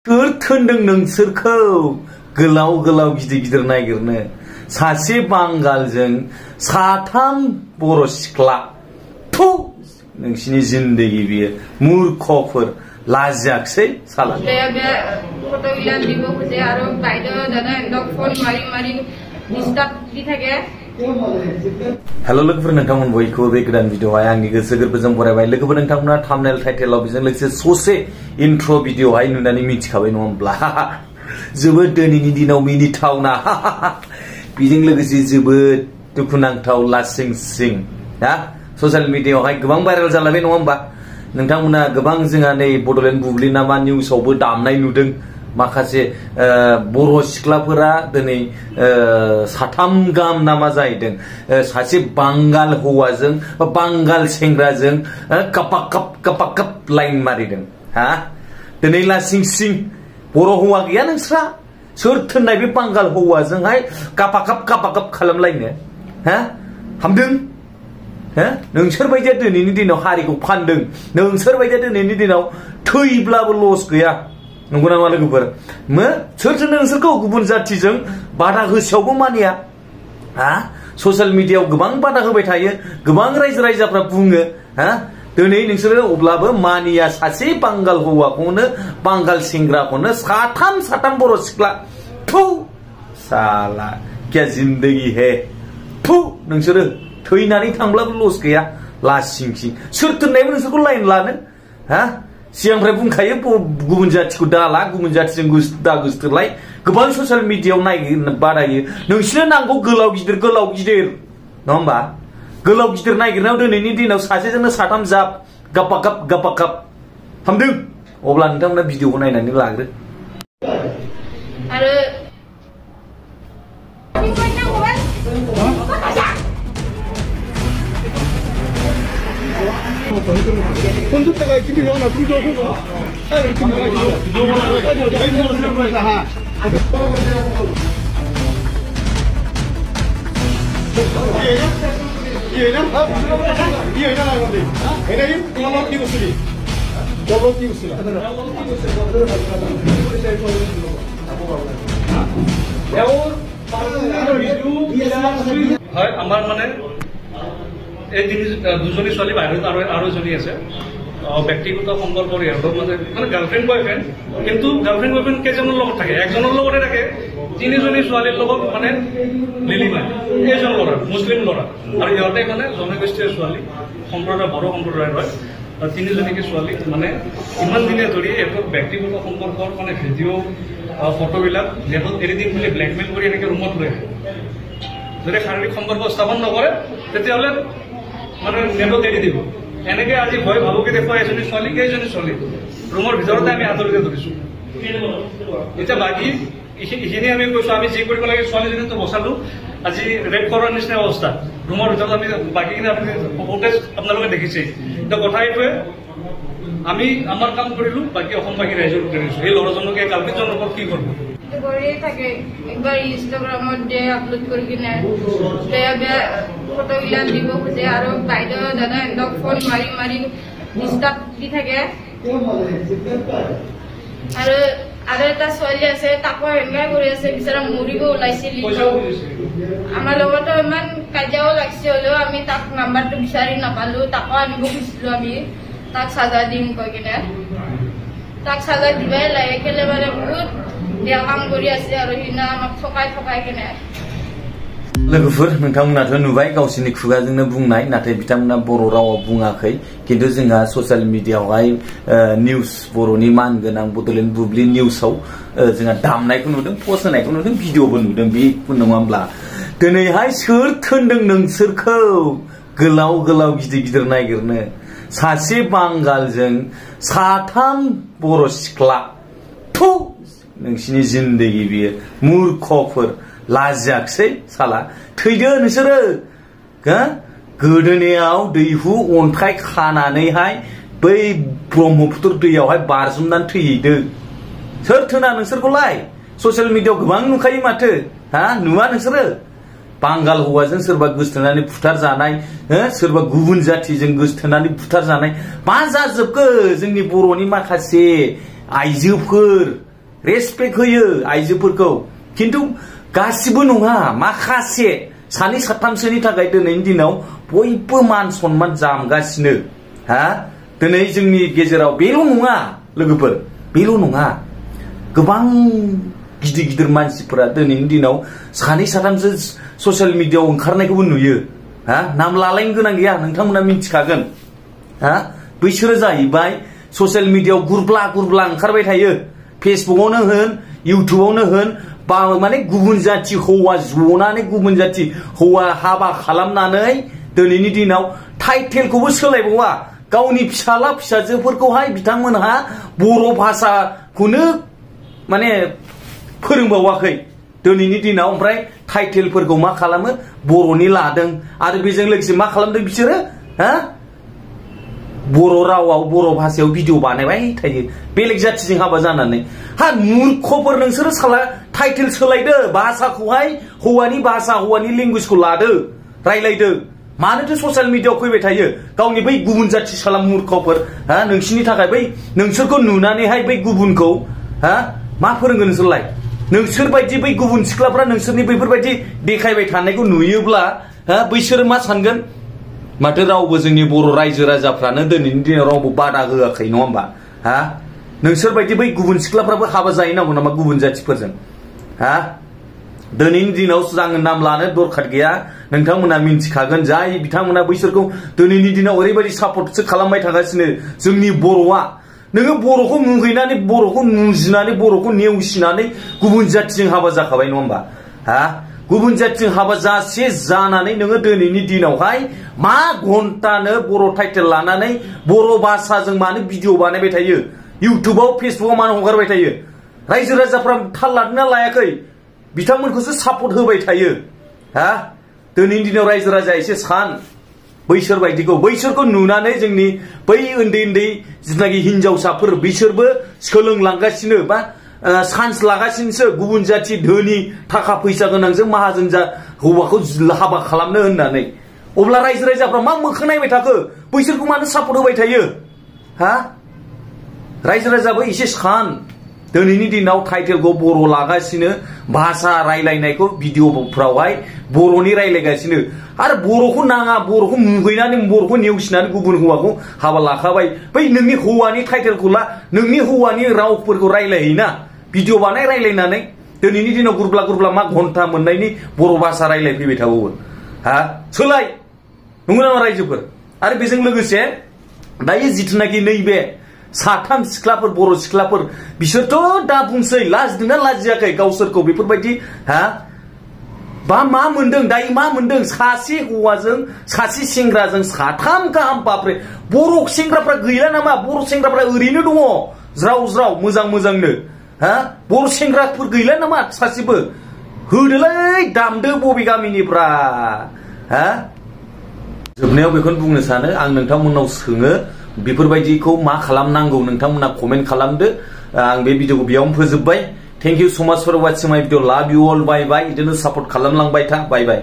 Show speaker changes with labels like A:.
A: सोर थोनदों नोंसोरखौ गोलाव गोलाव गिदिर गिदिर नागिरनो सासे बांगालजों साथाम बर' सिख्ला थु नोंसिनि जिंदगी बियो मूर्खफोर लाजियाखसै साला हेलो लोगोफोर नोंथांमोन बयखौबो बे गोदान भिडिअआवहाय आंनि गोसो गोरबोजों बरायबाय लोगोफोर नोंथांमोना थाम्बनेल टाइटेलाव बेजों लोगोसे ससे इन्ट्र भिडिअआवहाय नुनानै मिथिखाबाय नङा होमब्ला जोबोद दिनैनि दिनाव मिनिथावना बेजों लोगोसे जोबोद दुखुनांथाव लासिं सिं ना ससियेल मिडियाआवहाय गोबां भाइरेल जालायबाय नङा होमबा नोंथांमोना गोबां जोंहा नै बडलेण्ड बुब्लि नामा निउसावबो दामनाय नुदों माखासे बर' सिख्लाफोरा दिनै साथाम गाहाम नामा जाहैदों सासे बांगाल हौवाजों बा बांगाल सेंग्राजों कापाकाप लाइन मारिदों हा दिनै लासिं सिं बर' हौवा गैया नोंस्रा सोर थोननाय बे बांगाल हौवाजोंहाय कापाकाप खालामलायनो हा हामदों नोंसोर बायदिया दिनैनि दिनाव हारिखौ फानदों नोंसोर बायदिया दिनैनि दिनाव थैब्लाबो लस गैया नंगौ नामा लोगोफोर सोरथो नोंसोरखौ गुबुन जाथिजों बादा होसेयावबो मानिया हा ससियेल मिडियाआव गोबां बादा होबाय थायो गोबां रायजो राजाफ्रा बुङो हा दिनै नोंसोरो अब्लाबो मानिया सासे बांगाल हौवाखौनो बांगाल सेंग्राखौनो साथाम बर' सिख्ला थु साला क्या जिंदगी है थु नोंसोरो थैनानै थांब्लाबो लस गैया लासिं सिं सोर थोननायबो नोंसोरखौ लाइन लानो हा सिगांनिफ्राय बुंखायो गुबुन जाथिखौ दाला गुबुन जाथिजों दा गोसोथोलाय गोबां ससियेल मिडियाआव नागिरनो बादायो नोंसोरनो नांगौ गोलाव गिदिर नङा होमबा गोलाव गिदिर नागिरनायाव दिनैनि दिनाव सासेजोंनो साथाम जाब गापाकाप हामदों अब्ला नोंथांमोना भिडिअखौ नायनानै लाग्रो आरो
B: 건조대가 집에 영나 불도 하고 이렇게
C: আমার মানে এই দুজনী ছোৱালী বাহিৰত আৰু এজনী আছে ব্যক্তিগত সম্পৰ্ক ইহঁতৰ মানে গাৰ্লফ্ৰেণ্ড বয়ফ্ৰেণ্ড কিন্তু গাৰ্লফ্ৰেণ্ড বয়ফ্ৰেণ্ড কেইজনৰ লগত থাকে একজনৰ লগতে থাকে তিনিজনী ছোৱালীৰ লগত মানে নিলিমাই এইজন ল'ৰা মুছলিম ল'ৰা আৰু ইহঁতে মানে জনগোষ্ঠীয় ছোৱালী সম্প্ৰদায় বড়ো সম্প্ৰদায়ৰ হয় আৰু তিনিজনীকে ছোৱালী মানে ইমান দিনে ধৰি একো ব্যক্তিগত সম্পৰ্কৰ মানে ভিডিঅ' ফটোবিলাক নেটত এৰি দিম বুলি ব্লেকমেইল কৰি এনেকৈ ৰুমত লৈ আহে যদি শাৰীৰিক সম্পৰ্ক স্থাপন নকৰে তেতিয়াহ'লে মানে নেটত এৰি দিব এনেকে আজি ভয় ভাবুকি দেখুৱাই এজনী ছোৱালী কেইজনী ছোৱালী ৰুমৰ ভিতৰতে আমি আঁতৰিতে ধৰিছো এতিয়া বাকী এইখিনি আমি কৈছো আমি যি কৰিব লাগে ছোৱালীজনীতো বচালো আজি ৰেপ কৰাৰ নিচিনা অৱস্থা ৰুমৰ ভিতৰত আমি বাকীখিনি আপুনি ফুটেজ আপোনালোকে দেখিছে এতিয়া কথা এইটোৱে আমি আমাৰ কাম কৰিলো বাকী অসমবাসী ৰাইজৰ কৰিছো এই ল'ৰাজনকে কালপিতজনৰ ওপৰত কি কৰিব
D: থাকে একবার ইনস্টাগ্রামত যে আপলোড কৰি কিনে বেয়া বেয়া ফটোবিলাক দিব খুঁজে আৰু বাইদেউ দাদা এন্দক ফোন মাৰি ডিষ্টাৰ্ব দি থাকে আৰু এটা ছোৱালী আছে তাকো এনেকৈ কৰি আছে বিচাৰা মৰিব ওলাইছিল আমাৰ লগতো ইমান কাজিয়াও লাগিছে হ'লেও আমি তাক নাম্বাৰটো বিচাৰি নাপালো তাকো আনিব খুজিছিলো আমি তাক সাজা দিম কৈ কিনে তাক সাজা দিবাই লাগে কেলে মানে বহুত
A: लोगोफोर नोंथांमोनाथ' नुबाय गावसोरनि खुगाजोंनो बुंनाय नाथाय बिथांमोना बर' रावाव बुङाखै किन्तु जोंहा ससियेल मिडियाआवहाय निउस बर'नि मानगोनां बडलेण्ड बुब्लि निउसाव जोंहा दामनायखौ नुदों पस्ट होनायखौ नुदों भिडिअबो नुदों बेखौ नङा होमब्ला दिनैहाय सोर थोनदों नोंसोरखौ गोलाव गिदिर नागिरनो सासे बांगालजों साथाम बर' सिख्ला थु नोंसिनि जिंदगी बियो मूर्खफोर लाजियाखसै साला थैदो नोंसोरो गोदोनायाव दैहु अन्थाइ खानानैहाय बै ब्रह्मपुत्र दैयावहाय बारजुमनानै थैहैदो सोर थोना नोंसोरखौलाय ससियेल मिडियाआव गोबां नुखायो माथो हा नुवा नोंसोरो बांगाल हौवाजों सोरबा गोसथोनानै बुथार जानाय सोरबा गुबुन जाथिजों गोसथोनानै बुथार जानाय मा जाजोबखो जोंनि बर'नि माखासे आइजोफोर रेसपेक्ट होयो आइजोफोरखौ खिन्थु गासिबो नङा माखासे सानै साथामसोनि थाखाय दिनैनि दिनाव बयबो मान सन्मान जामगासिनो हा दिनै जोंनि गेजेराव बेल' नङा लोगोफोर बेल' नङा गोबां गिदिर गिदिर मानसिफोरा दिनैनि दिनाव सानै साथामसो ससियेल मिडियायाव ओंखारनायखौबो नुयो हा नाम लालायनो गोनां गैया नोंथांमोना मिथिखागोन हा बैसोरो जाहैबाय ससियेल मिडियायाव गुरब्ला गुरब्ला ओंखारबाय थायो फेसबुकआवनो होन इउटुबावनो होन बा माने गुबुन जाथि हौवा जनानै गुबुन जाथि हौवा हाबा खालामनानै दिनैनि दिनाव टाइटेलखौबो सोलायबावा गावनि फिसाला फिसाजोफोरखौहाय बिथांमोनहा बर' भाषाखौनो माने फोरोंबावाखै दिनैनि दिनाव ओमफ्राय टाइटेलफोरखौ मा खालामो बर'नि लादों आरो बेजों लोगोसे मा खालामदों बिसोरो हा बर' रावाव बर' भाषायाव भिडिअ बानायबाय थायो बेलेग जाथिजों हाबा जानानै हा मूर्खफोर नोंसोरो साला टाइटेल सोलायदो भाषाखौहाय हौवानि भाषा हौवानि लेंगुवेजखौ लादो रायलायदो मानोथो ससियेल मिडियायाव फैबाय थायो गावनि बै गुबुन जाथि साला मूर्खफोर हा नोंसिनि थाखाय बै नोंसोरखौ नुनानैहाय बै गुबुनखौ हा मा फोरोंगोन नोंसोरलाय नोंसोर बायदि बै गुबुन सिख्लाफ्रा नोंसोरनि बैफोरबायदि देखायबाय थानायखौ नुयोब्ला हा बैसोरो मा सानगोन माथो रावबो जोंनि बर' रायजो राजाफ्रानो दिनैनि दिनाव रावबो बादा होआखै नङा होमबा हा नोंसोर बायदि बै गुबुन सिख्लाफ्राबो हाबा जाहैनांगौ नामा गुबुन जाथिफोरजों हा दिनैनि दिनाव आङो नाम लानो दरखार गैया नोंथांमोना मिन्थिखागोन जाय बिथांमोना बैसोरखौ दिनैनि दिनाव ओरैबायदि सापर्टसो खालामबाय थागासिनो जोंनि बर'आ नोङो बर'खौ मुगैनानै बर'खौ मुजिनानै बर'खौ नेवसिनानै गुबुन जाथिजों हाबा जाखाबाय नङा होमबा हा गुबुन जाथिजों हाबा जासे जानानै नोङो दिनैनि दिनावहाय मा घन्टानो बर' टाइटेल लानानै बर' भाषाजों मानो भिडिअ बानायबाय थायो इउटुबाव फेसबुकाव मानो हगारबाय थायो रायजो राजाफ्रा थाल लादोंना लायाखै बिथांमोनखौसो सापर्ट होबाय थायो हा दिनैनि दिनाव रायजो राजा एसे सान बैसोर बायदिखौ बैसोरखौ नुनानै जोंनि बै उन्दै उन्दै जिनाखि हिनजावसाफोर बिसोरबो सोलोंलांगासिनो बा चान्स लागासिनोसो गुबुन जाथि धोनि थाखा फैसा गोनांजों माहाजोन जा हौवाखौ हाबा खालामनो होननानै अब्ला रायजो राजाफ्रा मा मोखां नायबाय थाखो बैसोरखौ मानो सापर्ट होबाय थायो हा रायजो राजाबो एसे सान दिनैनि दिनाव टाइटेलखौ बर' लागासिनो भाषा रायलायनायखौ भिडिअफ्रावहाय बर'नि रायलायगासिनो आरो बर'खौ नाङा बर'खौ मुगैनानै बर'खौ नेवसिनानै गुबुन हौवाखौ हाबा लाखाबाय बै नोंनि हौवानि टाइटेलखौ ला नोंनि हौवानि रावफोरखौ रायलायहैना भिडिअ बानाय रायलायनानै दिनैनि दिनाव गुरब्ला गुरब्ला मा घन्टा मोननायनि बर' भाषा रायलायफैबाय थाबावो हा सोलाय नंगौ नामा रायजोफोर आरो बेजों लोगोसे दायो जिथुनाखि नैबे साथाम सिख्लाफोर बर' सिख्लाफोर बिसोरथ' दा बुंसै लाजिदोंना लाजियाखै गावसोरखौ बेफोरबायदि हा बा मा मोनदों दायो मा मोनदों सासे हौवाजों सासे सेंग्राजों साथाम गाहाम बाप्रे बर' सेंग्राफ्रा गैला नामा बर' सेंग्राफ्रा ओरैनो दङ ज्राव ज्राव मोजां मोजांनो हा बर' सेंग्राफोर गैला नामा सासेबो होदोलै दामदो बबे गामिनिफ्रा हा जोबनायाव बेखौनो बुंनो सानो आं नोंथांमोननाव सोङो बेफोरबायदिखौ मा खालामनांगौ नोंथांमोना कमेन्ट खालामदो आं बे भिडिअखौ बेयावनो फोजोबबाय थेंक इउ सो माच फर वाचिं माय भिडिअ लाभ इउ अल बाय बाय बिदिनो सापर्ट खालामलांबाय था बाय बाय